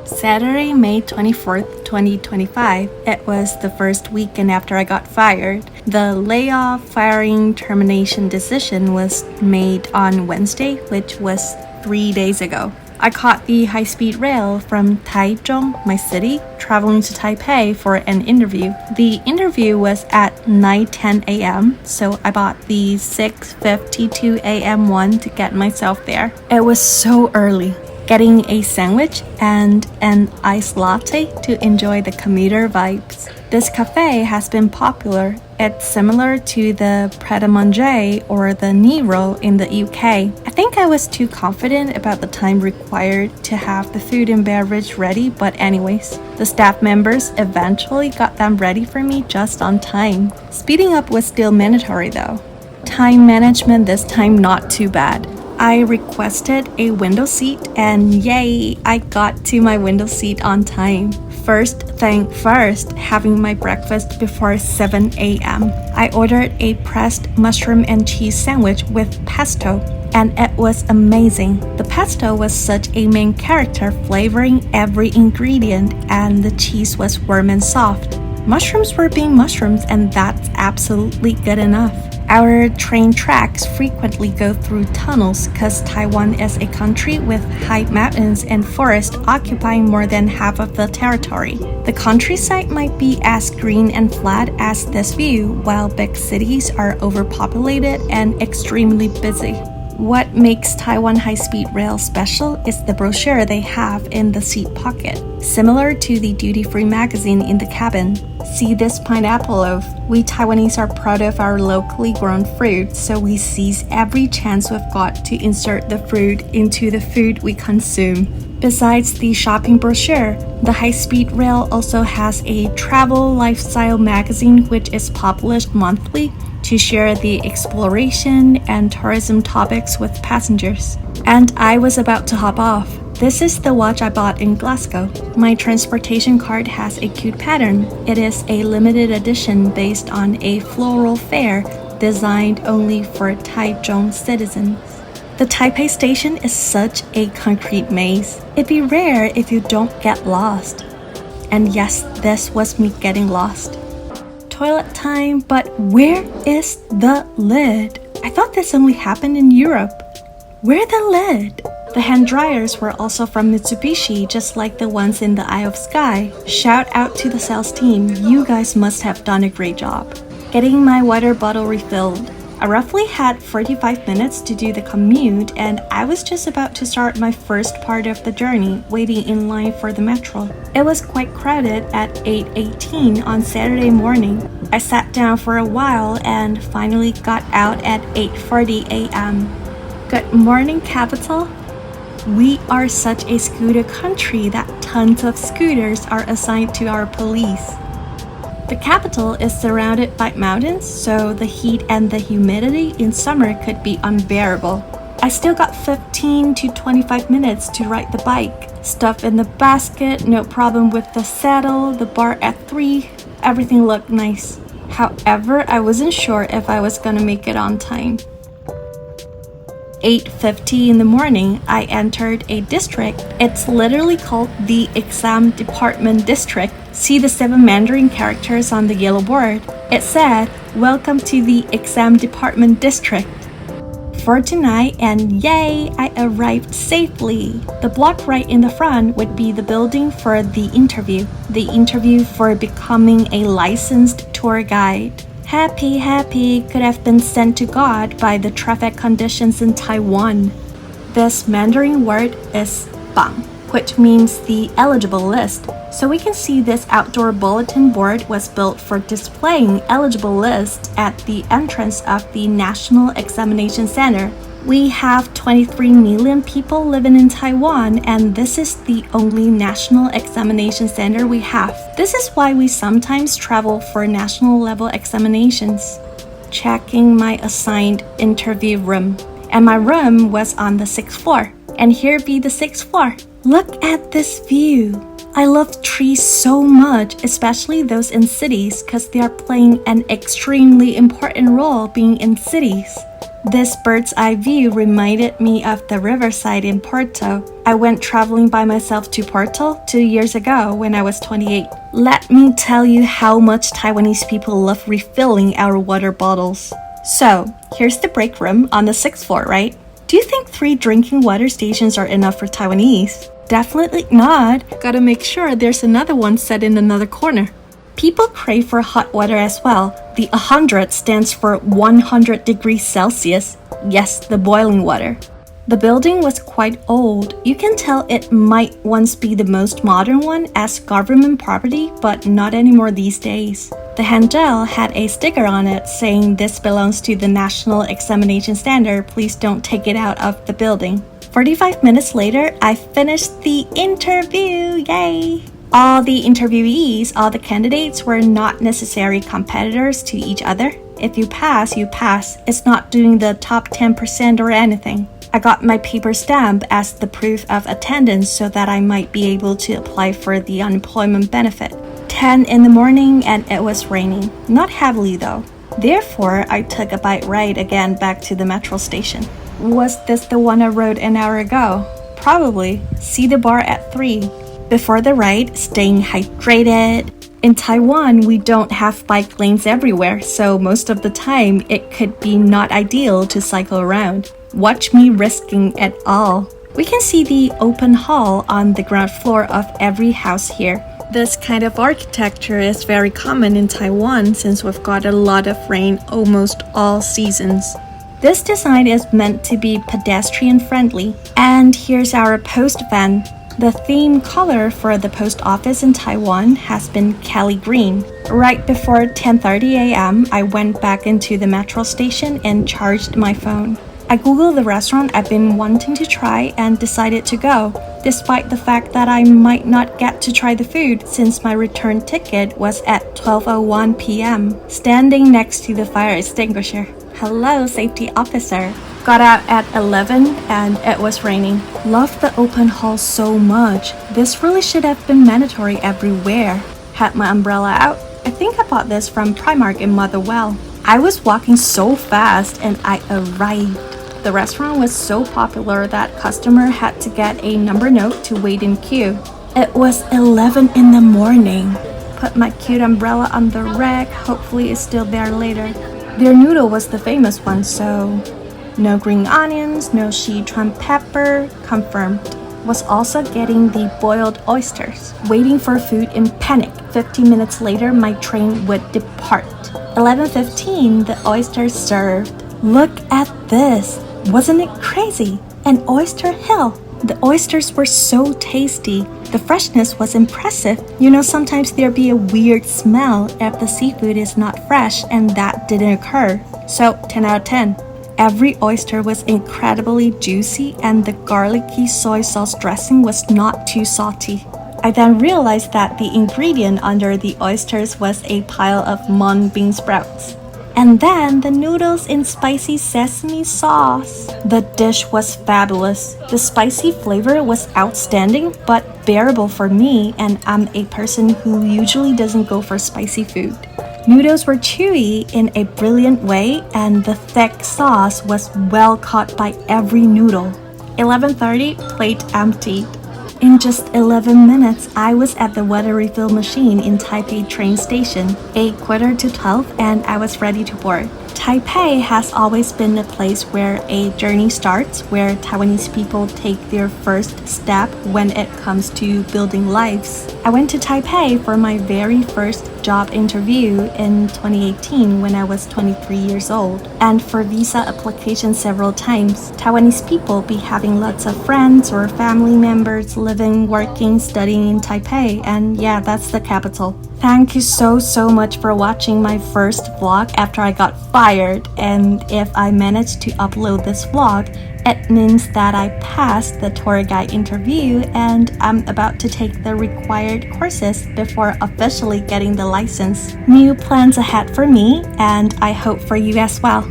Saturday, May 24th, 2025, it was the first weekend after I got fired. The layoff, firing, termination decision was made on Wednesday, which was 3 days ago. I caught the high-speed rail from Taichung, my city, traveling to Taipei for an interview. The interview was at 9:10 a.m., so I bought the 6:52 a.m. one to get myself there. It was so early. Getting a sandwich and an iced latte to enjoy the commuter vibes. This cafe has been popular. It's similar to the Pret-a-Manger or the Nero in the UK. I think I was too confident about the time required to have the food and beverage ready, but anyways, the staff members eventually got them ready for me just on time. Speeding up was still mandatory though. Time management this time not too bad. I requested a window seat and yay, I got to my window seat on time. First thing first, having my breakfast before 7 a.m. I ordered a pressed mushroom and cheese sandwich with pesto, and it was amazing. The pesto was such a main character, flavoring every ingredient, and the cheese was warm and soft. Mushrooms were being mushrooms, and that's absolutely good enough. Our train tracks frequently go through tunnels because Taiwan is a country with high mountains and forests occupying more than half of the territory. The countryside might be as green and flat as this view, while big cities are overpopulated and extremely busy. What makes Taiwan high-speed rail special is the brochure they have in the seat pocket, similar to the duty-free magazine in the cabin. See this pineapple loaf? We Taiwanese are proud of our locally grown fruit, so we seize every chance we've got to insert the fruit into the food we consume. Besides the shopping brochure, the high-speed rail also has a travel lifestyle magazine which is published monthly to share the exploration and tourism topics with passengers. And I was about to hop off. This is the watch I bought in Glasgow. My transportation card has a cute pattern. It is a limited edition based on a floral fair designed only for Taichung citizens. The Taipei station is such a concrete maze. It'd be rare if you don't get lost. And yes, this was me getting lost. Toilet time, but where is the lid? I thought this only happened in Europe. Where the lid? The hand dryers were also from Mitsubishi, just like the ones in the Eye of Sky. Shout out to the sales team, you guys must have done a great job. Getting my water bottle refilled. I roughly had 45 minutes to do the commute, and I was just about to start my first part of the journey, waiting in line for the metro. It was quite crowded at 8:18 on Saturday morning. I sat down for a while and finally got out at 8:40 a.m. Good morning, capital. We are such a scooter country that tons of scooters are assigned to our police. The capital is surrounded by mountains, so the heat and the humidity in summer could be unbearable. I still got 15 to 25 minutes to ride the bike. Stuff in the basket, no problem with the saddle, the bar at 3, everything looked nice. However, I wasn't sure if I was gonna make it on time. 8:50 in the morning, I entered a district. It's literally called the Exam Department District. See the 7 Mandarin characters on the yellow board? It said, "Welcome to the Exam Department District." For tonight, and yay, I arrived safely. The block right in the front would be the building for the interview for becoming a licensed tour guide. Happy could have been sent to God by the traffic conditions in Taiwan. This Mandarin word is bang, which means the eligible list. So we can see this outdoor bulletin board was built for displaying eligible lists at the entrance of the National Examination Center. We have 23 million people living in Taiwan, and this is the only national examination center we have. This is why we sometimes travel for national level examinations. Checking my assigned interview room. And my room was on the 6th floor. And here be the 6th floor. Look at this view. I love trees so much, especially those in cities, because they are playing an extremely important role being in cities. This bird's eye view reminded me of the riverside in Porto. I went traveling by myself to Porto 2 years ago when I was 28. Let me tell you how much Taiwanese people love refilling our water bottles. So, here's the break room on the 6th floor, right? Do you think 3 drinking water stations are enough for Taiwanese? Definitely not. Gotta make sure there's another one set in another corner. People crave for hot water as well. The 100 stands for 100 degrees Celsius. Yes, the boiling water. The building was quite old. You can tell it might once be the most modern one as government property, but not anymore these days. The handle had a sticker on it saying this belongs to the National Examination Standard. Please don't take it out of the building. 45 minutes later, I finished the interview. Yay! All the interviewees, all the candidates were not necessary competitors to each other. If you pass, you pass. It's not doing the top 10% or anything. I got my paper stamp as the proof of attendance so that I might be able to apply for the unemployment benefit. 10 in the morning and it was raining. Not heavily though. Therefore, I took a bike ride again back to the metro station. Was this the one I rode an hour ago? Probably. See the bar at 3. Before the ride, staying hydrated. In Taiwan, we don't have bike lanes everywhere, so most of the time, it could be not ideal to cycle around. Watch me risking it all. We can see the open hall on the ground floor of every house here. This kind of architecture is very common in Taiwan since we've got a lot of rain almost all seasons. This design is meant to be pedestrian friendly. And here's our post van. The theme color for the post office in Taiwan has been Kelly Green. Right before 10:30 a.m., I went back into the metro station and charged my phone. I googled the restaurant I've been wanting to try and decided to go, despite the fact that I might not get to try the food since my return ticket was at 12:01 p.m., standing next to the fire extinguisher. Hello, safety officer. Got out at 11 and it was raining. Love the open hall so much. This really should have been mandatory everywhere. Had my umbrella out. I think I bought this from Primark in Motherwell. I was walking so fast and I arrived. The restaurant was so popular that customer had to get a number note to wait in queue. It was 11 in the morning. Put my cute umbrella on the rack. Hopefully it's still there later. Their noodle was the famous one, so no green onions, no Sichuan pepper, confirmed. Was also getting the boiled oysters. Waiting for food in panic. 15 minutes later, my train would depart. 11:15, the oysters served. Look at this. Wasn't it crazy? An oyster hill. The oysters were so tasty. The freshness was impressive. You know, sometimes there'd be a weird smell if the seafood is not fresh, and that didn't occur. So, 10 out of 10. Every oyster was incredibly juicy and the garlicky soy sauce dressing was not too salty. I then realized that the ingredient under the oysters was a pile of mung bean sprouts. And then the noodles in spicy sesame sauce. The dish was fabulous. The spicy flavor was outstanding but bearable for me, and I'm a person who usually doesn't go for spicy food. Noodles were chewy in a brilliant way, and the thick sauce was well caught by every noodle. 11:30, plate empty. In just 11 minutes, I was at the water refill machine in Taipei train station, 11:45, and I was ready to board. Taipei has always been a place where a journey starts, where Taiwanese people take their first step when it comes to building lives. I went to Taipei for my very first job interview in 2018 when I was 23 years old, and for visa application several times. Taiwanese people be having lots of friends or family members living, working, studying in Taipei, and yeah, that's the capital. Thank you so much for watching my first vlog after I got fired, and if I managed to upload this vlog, it means that I passed the tour guide interview and I'm about to take the required courses before officially getting the license. New plans ahead for me, and I hope for you as well.